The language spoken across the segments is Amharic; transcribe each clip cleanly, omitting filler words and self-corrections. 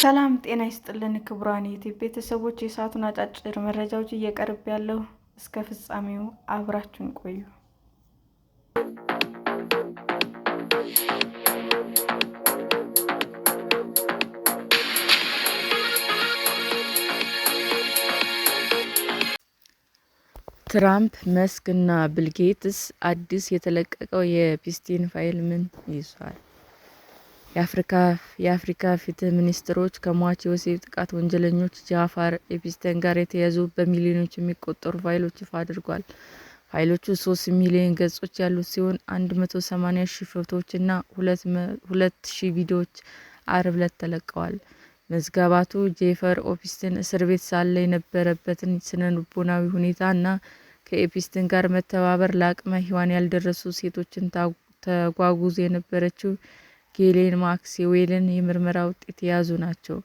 ሰላም ጤና ይስጥልን ክቡራን የዩቲዩብ ቤተሰቦች፣ የሰዓቱን አጫጭር መረጃዎች እየቀርብ ያለው እስከ ፍጻሜው አብራችሁን ቆዩ። ትራምፕ፣ መስክ እና ቢል ጌትስ አዲስ የተለቀቀው የኤፕስቲን ፋይል ምን ይዟል? የአፍሪካ ፍትህ ሚኒስትሮች ከሟች የወሲብ ጥቃት ወንጀለኞች ጃፋር ኤፕስቲን ጋር የተያያዙ በሚሊዮኖች የሚቆጠሩ ፋይሎች ይፋ አድርገዋል። ፋይሎቹ 3 ሚሊዮን ገጾች ያሉት ሲሆን 180,000 ፎቶዎችና 2,000 ቪዲዮዎች ዓርብ ዕለት ተለቀዋል። መዝገባቱ ጄፈር ኤፕስቲን እስር ቤት ሳለ የነበረበትን ስነ-ልቦናዊ ሁኔታ እና ከኤፕስቲን ጋር መተባበር ለአቅመ ሔዋን ያልደረሱ ሴቶችን ታጓጉዝ የነበረችው ጌሌን ማክስዌልን የምርመራ ውጤት የያዙ ናቸው።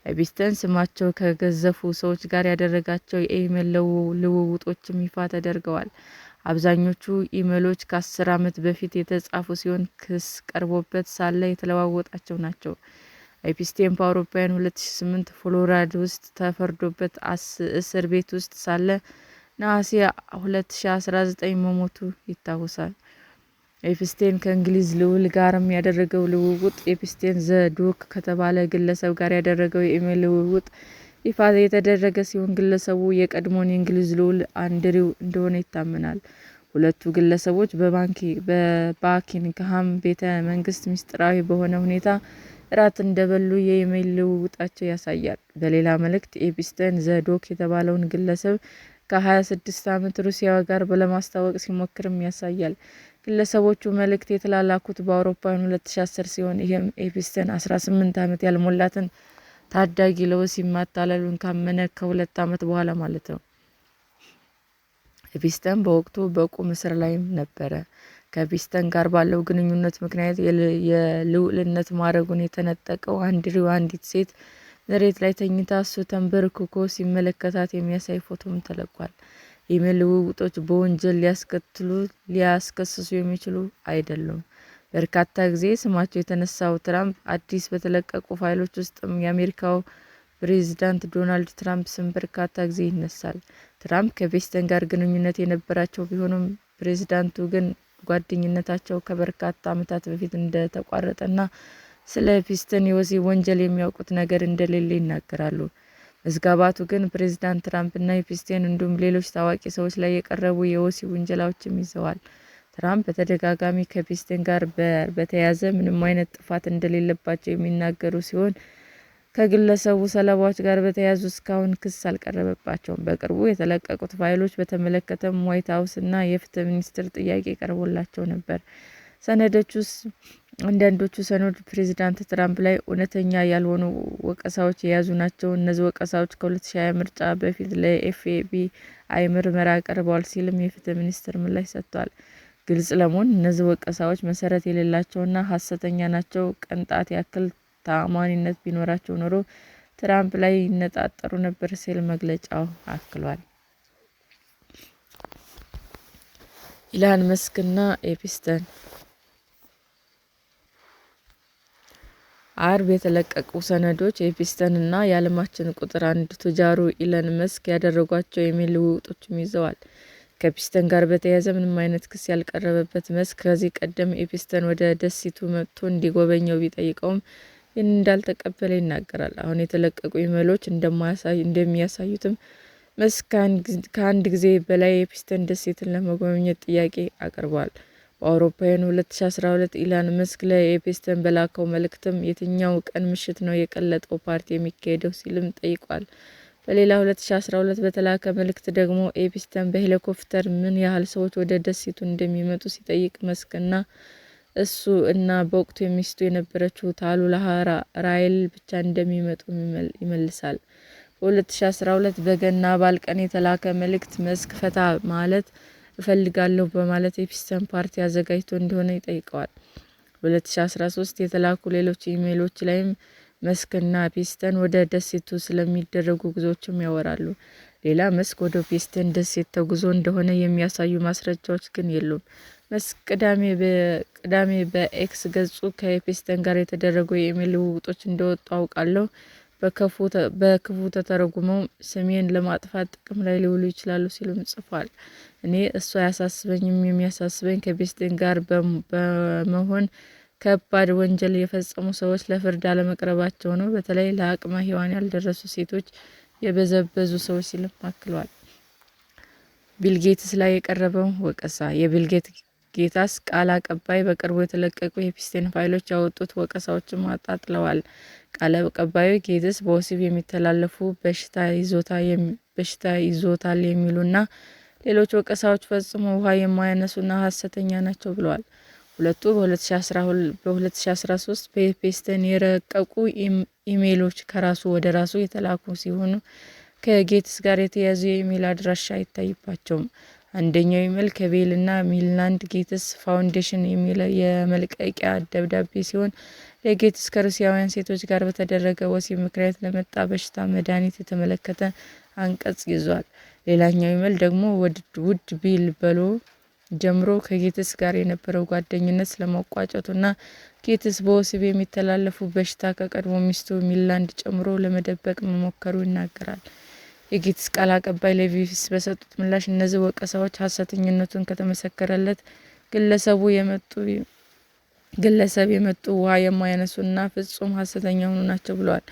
ኤፕስቲን ስማቸው ከገዘፉ ሰዎች ጋር ያደረጋቸው የኢሜል ልውውጦችም ይፋ ተደርገዋል። አብዛኞቹ ኢሜሎች ከ10 ዓመት በፊት የተጻፉ ሲሆን ክስ ቀርቦበት ሳለ የተለዋወጣቸው ናቸው። ኤፕስቲን በአውሮፓውያን 2008 ፍሎሪዳ ውስጥ ተፈርዶበት እስር ቤት ውስጥ ሳለ ነሐሴ 2019 መሞቱ ይታወሳል። ኤፕስቲን ከእንግሊዝ ልዑል ጋርም ያደረገው ልውውጥ ኤፕስቲን ዘ ዶክ ከተባለ ግለሰብ ጋር ያደረገው የኢሜል ልውውጥ ይፋ የተደረገ ሲሆን ግለሰቡ የቀድሞውን የእንግሊዝ ልዑል አንድሪው እንደሆነ ይታመናል። ሁለቱ ግለሰቦች በባኪንግሃም ቤተ መንግስት ምስጢራዊ በሆነ ሁኔታ እራት እንደበሉ የኢሜል ልውውጣቸው ያሳያል። በሌላ መልእክት ኤፕስቲን ዘ ዶክ የተባለውን ግለሰብ ከ26 ዓመት ሩሲያዊ ጋር ለማስተዋወቅ ሲሞክርም ያሳያል። ግለሰቦቹ መልእክት የተላላኩት በአውሮፓውያን 2010 ሲሆን ይህም ኤፕስቲን 18 ዓመት ያልሞላትን ታዳጊ ለወሲብ ማታለሉን ካመነ ከ2 ዓመት በኋላ ማለት ነው። ኤፕስቲን በወቅቱ በቁም እስር ላይም ነበረ። ከኤፕስቲን ጋር ባለው ግንኙነት ምክንያት የልዑልነት ማዕረጉን የተነጠቀው አንድሪው አንዲት ሴት መሬት ላይ ተኝታ እሱ ተንበርክኮ ሲመለከታት የሚያሳይ ፎቶም ተለቋል። የኢሜል ልውውጦች በወንጀል ሊያስከስሱ የሚችሉ አይደሉም። በርካታ ጊዜ ስማቸው የተነሳው ትራምፕ አዲስ በተለቀቁ ፋይሎች ውስጥም የአሜሪካው ፕሬዝዳንት ዶናልድ ትራምፕ ስም በርካታ ጊዜ ይነሳል። ትራምፕ ከኤፕስቲን ጋር ግንኙነት የነበራቸው ቢሆንም ፕሬዝዳንቱ ግን ጓደኝነታቸው ከበርካታ ዓመታት በፊት እንደተቋረጠና ስለ ኤፕስቲን የወሲብ ወንጀል የሚያውቁት ነገር እንደሌለ ይናገራሉ። መዝገባቱ ግን ፕሬዝዳንት ትራምፕ እና ኤፕስቲን እንዲሁም ሌሎች ታዋቂ ሰዎች ላይ የቀረቡ የወሲብ ውንጀላዎችም ይዘዋል። ትራምፕ በተደጋጋሚ ከኤፕስቲን ጋር በተያያዘ ምንም አይነት ጥፋት እንደሌለባቸው የሚናገሩ ሲሆን ከግለሰቡ ሰለባዎች ጋር በተያያዙ እስካሁን ክስ አልቀረበባቸውም። በቅርቡ የተለቀቁት ፋይሎች በተመለከተም ዋይት ሀውስ እና የፍትህ ሚኒስቴር ጥያቄ ቀርቦላቸው ነበር። አንዳንዶቹ ሰነዶች ፕሬዝዳንት ትራምፕ ላይ እውነተኛ ያልሆኑ ወቀሳዎች የያዙ ናቸው። እነዚህ ወቀሳዎች ከ2020 ምርጫ በፊት ለኤፍቢአይ ምርመራ ቀርበዋል ሲልም የፍትህ ሚኒስቴር ምላሽ ሰጥቷል። ግልጽ ለመሆን እነዚህ ወቀሳዎች መሰረት የሌላቸውና ሐሰተኛ ናቸው። ቅንጣት ያክል ተአማኒነት ቢኖራቸው ኖሮ ትራምፕ ላይ ይነጣጠሩ ነበር ሲል መግለጫው አክሏል። ኢላን መስክ እና ኤፕስቲን ዓርብ የተለቀቁ ሰነዶች ኤፕስቲን እና የዓለማችን ቁጥር 1 ቱጃሩ ኢላን መስክ ያደረጓቸው የኢሜል ልውውጦችም ይዘዋል። ከኤፕስቲን ጋር በተያያዘ ምንም አይነት ክስ ያልቀረበበት መስክ ከዚህ ቀደም ኤፕስቲን ወደ ደሴቱ መጥቶ እንዲጎበኘው ቢጠይቀውም ይህን እንዳልተቀበለ ይናገራል። አሁን የተለቀቁ ኢሜሎች እንደሚያሳዩትም መስክ ከአንድ ጊዜ በላይ ኤፕስቲን ደሴትን ለመጎብኘት ጥያቄ አቅርቧል። በአውሮፓውያን 2012 ኢላን መስክ ለኤፕስቲን በላከው መልእክትም የትኛው ቀን ምሽት ነው የቀለጠው ፓርቲ የሚካሄደው ሲልም ጠይቋል። በሌላ 2012 በተላከ መልእክት ደግሞ ኤፕስቲን በሄሊኮፕተር ምን ያህል ሰዎች ወደ ደሴቱ እንደሚመጡ ሲጠይቅ መስክ እና እሱ እና በወቅቱ ሚስቱ የነበረችው ታሉላ ራይል ብቻ እንደሚመጡ ይመልሳል። በ2012 በገና በዓል ቀን የተላከ መልእክት መስክ ፈታ ማለት እፈልጋለሁ በማለት ኤፕስቲን ፓርቲ አዘጋጅቶ እንደሆነ ይጠይቀዋል። በ2013 የተላኩ ሌሎች ኢሜሎች ላይም መስክ እና ኤፕስቲን ወደ ደሴቱ ስለሚደረጉ ጉዞዎችም ያወራሉ። ሌላ መስክ ወደ ኤፕስቲን ደሴት ተጉዞ እንደሆነ የሚያሳዩ ማስረጃዎች ግን የሉም። መስክ ቅዳሜ በኤክስ ገጹ ከኤፕስቲን ጋር የተደረጉ የኢሜል ልውውጦች እንደወጡ አውቃለሁ። በክፉ ተተርጉመው ስሜን ለማጥፋት ጥቅም ላይ ሊውሉ ይችላሉ ሲሉም ጽፏል። እኔ እሱ አያሳስበኝም። የሚያሳስበኝ ከቤስቲን ጋር በመሆን ከባድ ወንጀል የፈጸሙ ሰዎች ለፍርድ አለመቅረባቸው ነው። በተለይ ለአቅመ ሔዋን ያልደረሱ ሴቶች የበዘበዙ ሰዎች ሲልም አክሏል። ቢል ጌትስ ላይ የቀረበው ወቀሳ። የቢል ጌትስ ቃል አቀባይ በቅርቡ የተለቀቁ የኤፕስታይን ፋይሎች ያወጡት ወቀሳዎችን አጣጥለዋል። ቃል አቀባዩ ጌትስ በወሲብ የሚተላለፉ በሽታ ይዞታል የሚሉና ሌሎች ወቀሳዎች ፈጽሞ ውሃ የማያነሱና ሐሰተኛ ናቸው ብለዋል። ሁለቱ በ2013 በኤፕስታይን የረቀቁ ኢሜይሎች ከራሱ ወደ ራሱ የተላኩ ሲሆኑ ከጌትስ ጋር የተያያዙ የኢሜይል አድራሻ አይታይባቸውም። አንደኛው ኢሜይል ከቢል እና ሚሊንዳ ጌትስ ፋውንዴሽን የሚል የመልቀቂያ ደብዳቤ ሲሆን ለጌትስ ከሩሲያውያን ሴቶች ጋር በተደረገ ወሲብ ምክንያት ለመጣ በሽታ መድኃኒት የተመለከተ አንቀጽ ይዟል። ሌላኛው ኢሜይል ደግሞ ውድ ቢል በሎ ጀምሮ ከጌትስ ጋር የነበረው ጓደኝነት ስለመቋጨቱና ጌትስ በወሲብ የሚተላለፉ በሽታ ከቀድሞ ሚስቱ ሚሊንዳ ጨምሮ ለመደበቅ መሞከሩ ይናገራል። የጌትስ ቃል አቀባይ ለቢቢሲ በሰጡት ምላሽ እነዚህ ወቀሳዎች ሐሰተኝነቱን ከተመሰከረለት ግለሰብ የመጡ ውሃ የማያነሱና ፍጹም ሐሰተኛ የሆኑ ናቸው ብለዋል።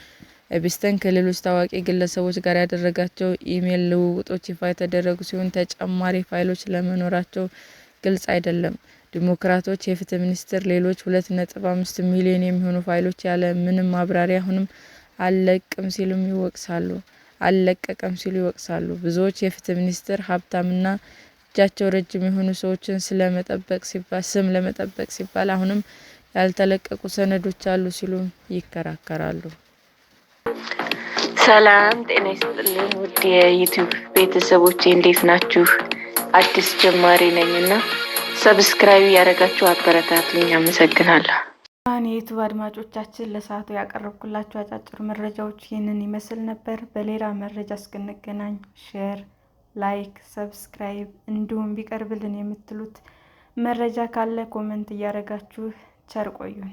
ኤፕስታይን ከሌሎች ታዋቂ ግለሰቦች ጋር ያደረጋቸው ኢሜይል ልውውጦች ይፋ የተደረጉ ሲሆን ተጨማሪ ፋይሎች ለመኖራቸው ግልጽ አይደለም። ዲሞክራቶች የፍትህ ሚኒስቴር ሌሎች 2.5 ሚሊዮን የሚሆኑ ፋይሎች ያለ ምንም ማብራሪያ አሁንም አልለቀቀም ሲሉ ይወቅሳሉ። ብዙዎች የፍትህ ሚኒስቴር ሀብታምና እጃቸው ረጅም የሆኑ ሰዎችን ስም ለመጠበቅ ሲባል አሁንም ያልተለቀቁ ሰነዶች አሉ ሲሉ ይከራከራሉ። ሰላም ጤና ይስጥልኝ ውድ የዩቲዩብ ቤተሰቦቼ እንዴት ናችሁ? አዲስ ጀማሪ ነኝና ሰብስክራይብ ያደረጋችሁ አበረታቱኝ። አመሰግናለሁ። የዩቲዩብ አድማጮቻችን ለሰዓቱ ያቀረብኩላችሁ አጫጭር መረጃዎች ይህንን ይመስል ነበር። በሌላ መረጃ እስክንገናኝ ሼር፣ ላይክ፣ ሰብስክራይብ እንዲሁም ቢቀርብልን የምትሉት መረጃ ካለ ኮሜንት እያደረጋችሁ ቸር ቆዩን።